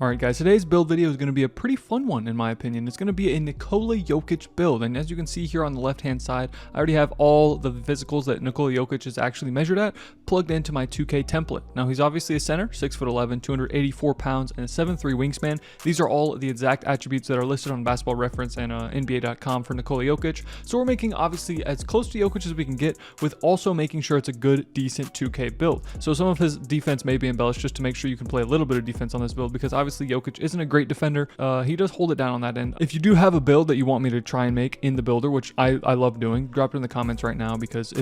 Alright guys, today's build video is going to be a pretty fun one in my opinion. It's going to be a Nikola Jokic build, and as you can see here on the left hand side, I already have all the physicals that Nikola Jokic is actually measured at plugged into my 2K template. Now he's obviously a center, 6'11", 284 pounds, and a 7'3" wingspan. These are all the exact attributes that are listed on Basketball Reference and NBA.com for Nikola Jokic. So we're making obviously as close to Jokic as we can get, with also making sure it's a good, decent 2K build. So some of his defense may be embellished just to make sure you can play a little bit of defense on this build, because obviously Jokic isn't a great defender. He does hold it down on that end. If you do have a build that you want me to try and make in the builder, which I love doing, drop it in the comments right now, because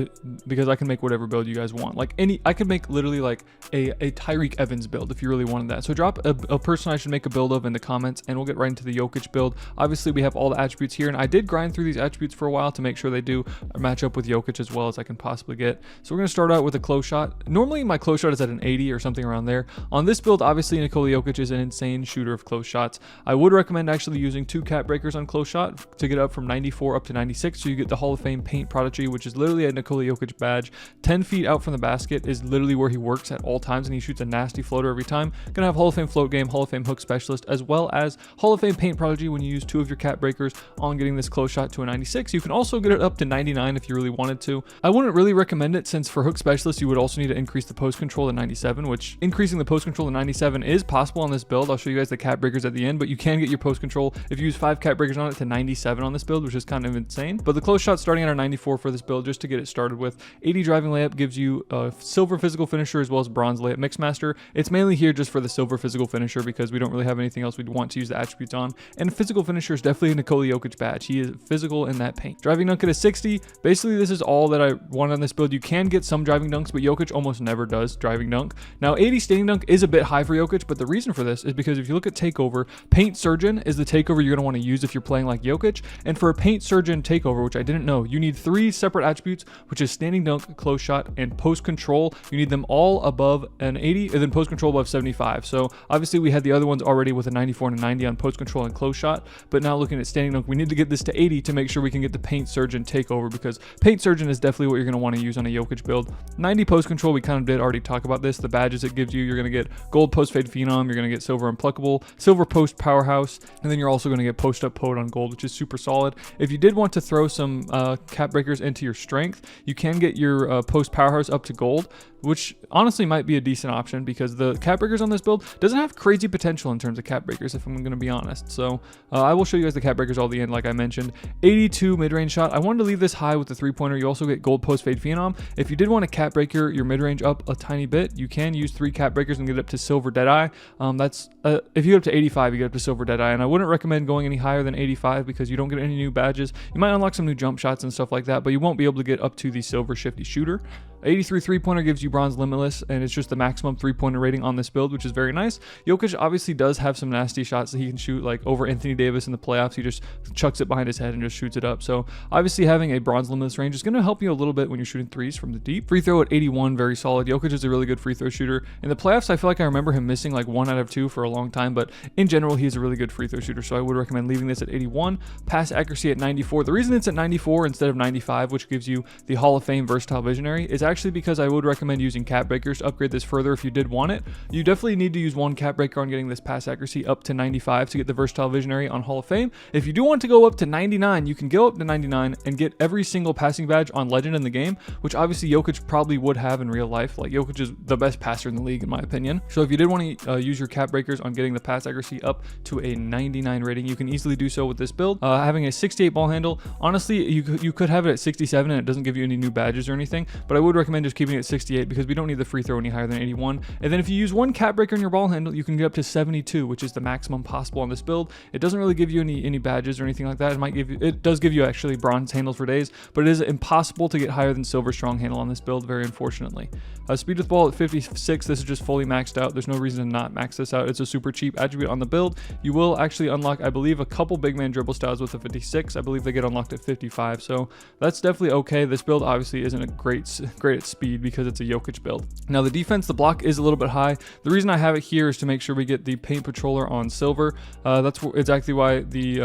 I can make whatever build you guys want. Like I could make literally like a Tyreek Evans build if you really wanted that. So drop a person I should make a build of in the comments, and we'll get right into the Jokic build. Obviously we have all the attributes here, and I did grind through these attributes for a while to make sure they do match up with Jokic as well as I can possibly get. So we're going to start out with a close shot. Normally my close shot is at an 80 or something around there. On this build, obviously Nikola Jokic is an insane shooter of close shots. I would recommend actually using 2 cap breakers on close shot to get up from 94 up to 96, so you get the Hall of Fame paint prodigy, which is literally a Nikola Jokic badge. 10 feet out from the basket is literally where he works at all times, and he shoots a nasty floater every time. Gonna have Hall of Fame float game, Hall of Fame hook specialist, as well as Hall of Fame paint prodigy when you use 2 of your cap breakers on getting this close shot to a 96. You can also get it up to 99 if you really wanted to. I wouldn't really recommend it, since for hook specialist you would also need to increase the post control to 97, which increasing the post control to 97 is possible on this build. I'll show you guys the cap breakers at the end, but you can get your post control if you use 5 cap breakers on it to 97 on this build, which is kind of insane. But the close shot starting at our 94 for this build, just to get it started with. 80 driving layup gives you a silver physical finisher as well as bronze layup mixmaster. It's mainly here just for the silver physical finisher because we don't really have anything else we'd want to use the attributes on. And physical finisher is definitely a Nikola Jokic badge. He is physical in that paint. Driving dunk at a 60. Basically this is all that I want on this build. You can get some driving dunks, but Jokic almost never does driving dunk. Now 80 standing dunk is a bit high for Jokic, but the reason for this is because if you look at Takeover, Paint Surgeon is the takeover you're going to want to use if you're playing like Jokic. And for a Paint Surgeon takeover, which I didn't know, you need 3 separate attributes, which is standing dunk, close shot, and post control. You need them all above an 80, and then post control above 75. So obviously we had the other ones already with a 94 and a 90 on post control and close shot, but now looking at standing dunk, we need to get this to 80 to make sure we can get the Paint Surgeon takeover, because Paint Surgeon is definitely what you're going to want to use on a Jokic build. 90 post control, we kind of did already talk about this. The badges it gives you, you're going to get gold post fade phenom, you're going to get silver unpluckable, silver post powerhouse, and then you're also going to get post up poet on gold, which is super solid. If you did want to throw some cap breakers into your strength, you can get your post powerhouse up to gold, which honestly might be a decent option, because the cap breakers on this build doesn't have crazy potential in terms of cap breakers, if I'm going to be honest. So I will show you guys the cap breakers all at the end, like I mentioned. 82 mid-range shot. I wanted to leave this high with the 3-pointer. You also get gold post fade phenom. If you did want to cap breaker your mid-range up a tiny bit, you can use 3 cap breakers and get up to silver deadeye. If you get up to 85, you get up to silver deadeye, and I wouldn't recommend going any higher than 85 because you don't get any new badges. You might unlock some new jump shots and stuff like that, but you won't be able to get up to the silver shifty shooter. 83 3-pointer gives you bronze limitless, and it's just the maximum 3-pointer rating on this build, which is very nice. Jokic obviously does have some nasty shots that he can shoot, like over Anthony Davis in the playoffs. He just chucks it behind his head and just shoots it up. So obviously having a bronze limitless range is going to help you a little bit when you're shooting threes from the deep. Free throw at 81, very solid. Jokic is a really good free throw shooter. In the playoffs, I feel like I remember him missing like 1 out of 2 for a long time, but in general, he's a really good free throw shooter. So I would recommend leaving this at 81. Pass accuracy at 94. The reason it's at 94 instead of 95, which gives you the Hall of Fame versatile visionary, is actually because I would recommend using cap breakers to upgrade this further if you did want it. You definitely need to use 1 cap breaker on getting this pass accuracy up to 95 to get the versatile visionary on Hall of Fame. If you do want to go up to 99, you can go up to 99 and get every single passing badge on Legend in the game, which obviously Jokic probably would have in real life. Like Jokic is the best passer in the league in my opinion. So if you did want to use your cap breakers on getting the pass accuracy up to a 99 rating, you can easily do so with this build. Having a 68 ball handle, honestly you could have it at 67 and it doesn't give you any new badges or anything, but I would recommend just keeping it at 68 because we don't need the free throw any higher than 81. And then if you use 1 cap breaker in your ball handle, you can get up to 72, which is the maximum possible on this build. It doesn't really give you any badges or anything like that. It does give you actually bronze handles for days, but it is impossible to get higher than silver strong handle on this build, very unfortunately. Speed with ball at 56. This is just fully maxed out. There's no reason to not max this out. It's a super cheap attribute on the build. You will actually unlock, I believe, a couple big man dribble styles with a 56. I believe they get unlocked at 55, so that's definitely okay. This build obviously isn't a great upgrade its speed because it's a Jokic build. Now the defense, the block is a little bit high. The reason I have it here is to make sure we get the paint patroller on silver. That's exactly why the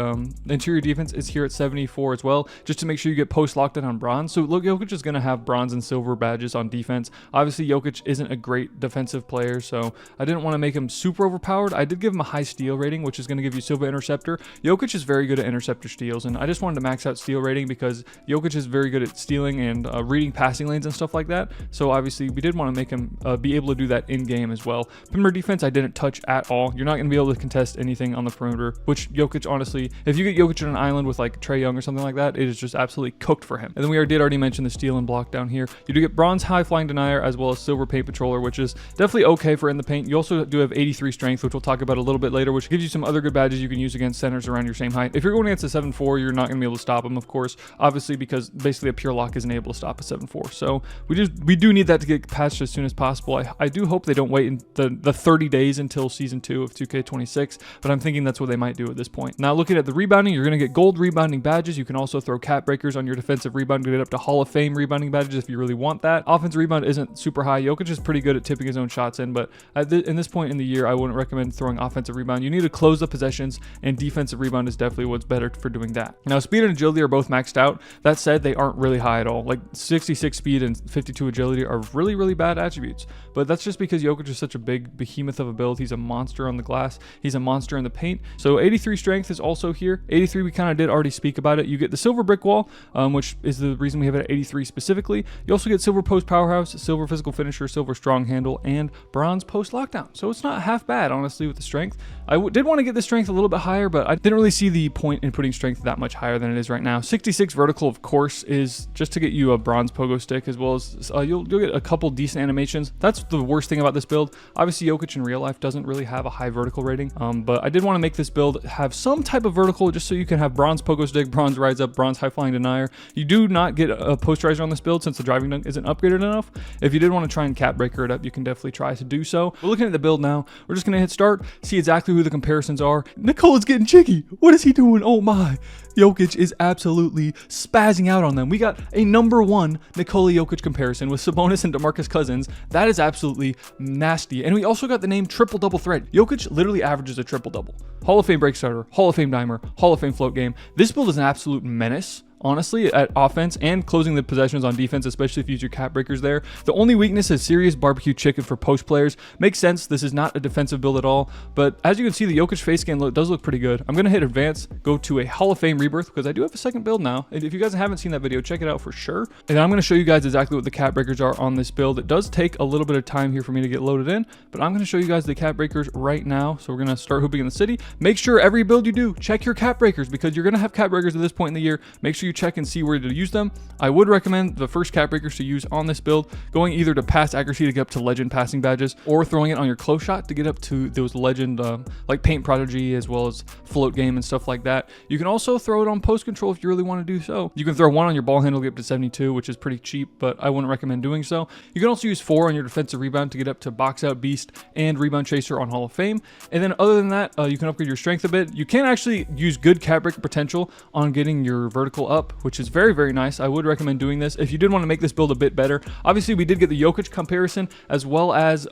interior defense is here at 74 as well, just to make sure you get post locked in on bronze. So look, Jokic is going to have bronze and silver badges on defense. Obviously Jokic isn't a great defensive player, so I didn't want to make him super overpowered. I did give him a high steal rating, which is going to give you silver interceptor. Jokic is very good at interceptor steals, and I just wanted to max out steal rating because Jokic is very good at stealing and reading passing lanes and stuff like that. So obviously we did want to make him be able to do that in game as well. Perimeter defense I didn't touch at all. You're not going to be able to contest anything on the perimeter, which Jokic, honestly, if you get Jokic on an island with like Trae Young or something like that, it is just absolutely cooked for him. And then we did already mention the steal and block down here. You do get bronze high flying denier as well as silver paint patroller, which is definitely okay for in the paint. You also do have 83 strength, which we'll talk about a little bit later, which gives you some other good badges you can use against centers around your same height. If you're going against a 7'4", you're not going to be able to stop him, of course, obviously, because basically a pure lock isn't able to stop a 7'4". So we do need that to get patched as soon as possible. I do hope they don't wait in the 30 days until season 2 of 2K26, but I'm thinking that's what they might do at this point. Now looking at the rebounding, you're going to get gold rebounding badges. You can also throw cap breakers on your defensive rebound to get up to Hall of Fame rebounding badges if you really want that. Offensive rebound isn't super high. Jokic is pretty good at tipping his own shots in, but in this point in the year, I wouldn't recommend throwing offensive rebound. You need to close the possessions, and defensive rebound is definitely what's better for doing that. Now speed and agility are both maxed out. That said, they aren't really high at all. Like 66 speed and 52 agility are really, really bad attributes, but that's just because Jokic is such a big behemoth of a build. He's a monster on the glass. He's a monster in the paint. So 83 strength is also here. 83, we kind of did already speak about it. You get the silver brick wall, which is the reason we have it at 83 specifically. You also get silver post powerhouse, silver physical finisher, silver strong handle, and bronze post lockdown. So it's not half bad, honestly, with the strength. I did want to get the strength a little bit higher, but I didn't really see the point in putting strength that much higher than it is right now. 66 vertical, of course, is just to get you a bronze pogo stick, as well as you'll get a couple decent animations. That's the worst thing about this build. Obviously, Jokic in real life doesn't really have a high vertical rating, but I did want to make this build have some type of vertical just so you can have bronze pogo stick, bronze rise up, bronze high flying denier. You do not get a posterizer on this build since the driving dunk isn't upgraded enough. If you did want to try and cap breaker it up, you can definitely try to do so. We're looking at the build now. We're just going to hit start, see exactly who the comparisons are. Nikola's getting cheeky. What is he doing? Oh my. Jokic is absolutely spazzing out on them. We got a #1 Nikola Jokic comparison with Sabonis and DeMarcus Cousins. That is absolutely nasty. And we also got the name triple double threat. Jokic literally averages a triple double. Hall of Fame break starter, Hall of Fame dimer, Hall of Fame float game. This build is an absolute menace, honestly, at offense and closing the possessions on defense, especially if you use your cap breakers there. The only weakness is serious barbecue chicken for post players. Makes sense. This is not a defensive build at all, but as you can see, the Jokic face scan does look pretty good. I'm going to hit advance, go to a Hall of Fame Rebirth because I do have a second build now. And if you guys haven't seen that video, check it out for sure. And I'm going to show you guys exactly what the cap breakers are on this build. It does take a little bit of time here for me to get loaded in, but I'm going to show you guys the cap breakers right now. So we're going to start hooping in the city. Make sure every build you do, check your cap breakers because you're going to have cap breakers at this point in the year. Make sure you check and see where to use them. I would recommend the first cap breakers to use on this build, going either to pass accuracy to get up to legend passing badges, or throwing it on your close shot to get up to those legend like paint prodigy as well as float game and stuff like that. You can also throw it on post control if you really want to do so. You can throw one on your ball handle to get up to 72, which is pretty cheap, but I wouldn't recommend doing so. You can also use 4 on your defensive rebound to get up to box out beast and rebound chaser on Hall of Fame. And then other than that, you can upgrade your strength a bit. You can actually use good cap breaker potential on getting your vertical up, which is very, very nice. I would recommend doing this if you did want to make this build a bit better. Obviously, we did get the Jokic comparison as well as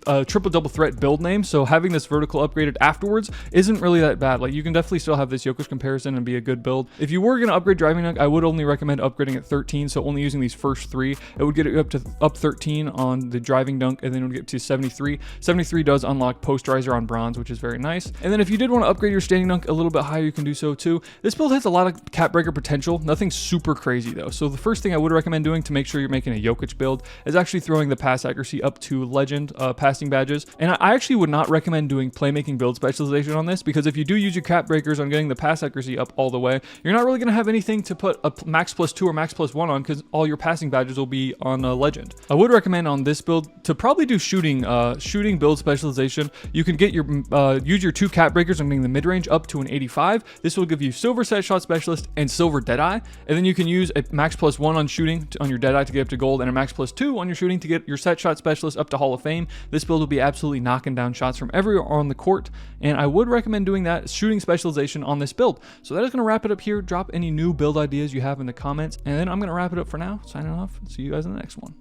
a triple double threat build name, so having this vertical upgraded afterwards isn't really that bad. Like, you can definitely still have this Jokic comparison and be a good build. If you were going to upgrade driving dunk, I would only recommend upgrading at 13, so only using these first 3. It would get it up 13 on the driving dunk, and then it would get to 73. 73 does unlock posterizer on bronze, which is very nice. And then if you did want to upgrade your standing dunk a little bit higher, you can do so too. This build has a lot of cap breaker potential, nothing super crazy though. So the first thing I would recommend doing to make sure you're making a Jokic build is actually throwing the pass accuracy up to legend passing badges. And I actually would not recommend doing playmaking build specialization on this, because if you do use your cap breakers on getting the pass accuracy up all the way, you're not really going to have anything to put a max +2 or max +1 on, because all your passing badges will be on a legend. I would recommend on this build to probably do shooting build specialization. You can get your use your 2 cap breakers on getting the mid range up to an 85. This will give you silver set shot specialist and silver Deadeye, and then you can use a max +1 on shooting on your Deadeye to get up to gold, and a max +2 on your shooting to get your set shot specialist up to Hall of Fame. This build will be absolutely knocking down shots from everywhere on the court, and I would recommend doing that shooting specialization on this build. So that is going to wrap it up here. Drop any new build ideas you have in the comments, and then I'm going to wrap it up for now. Signing off. See you guys in the next one.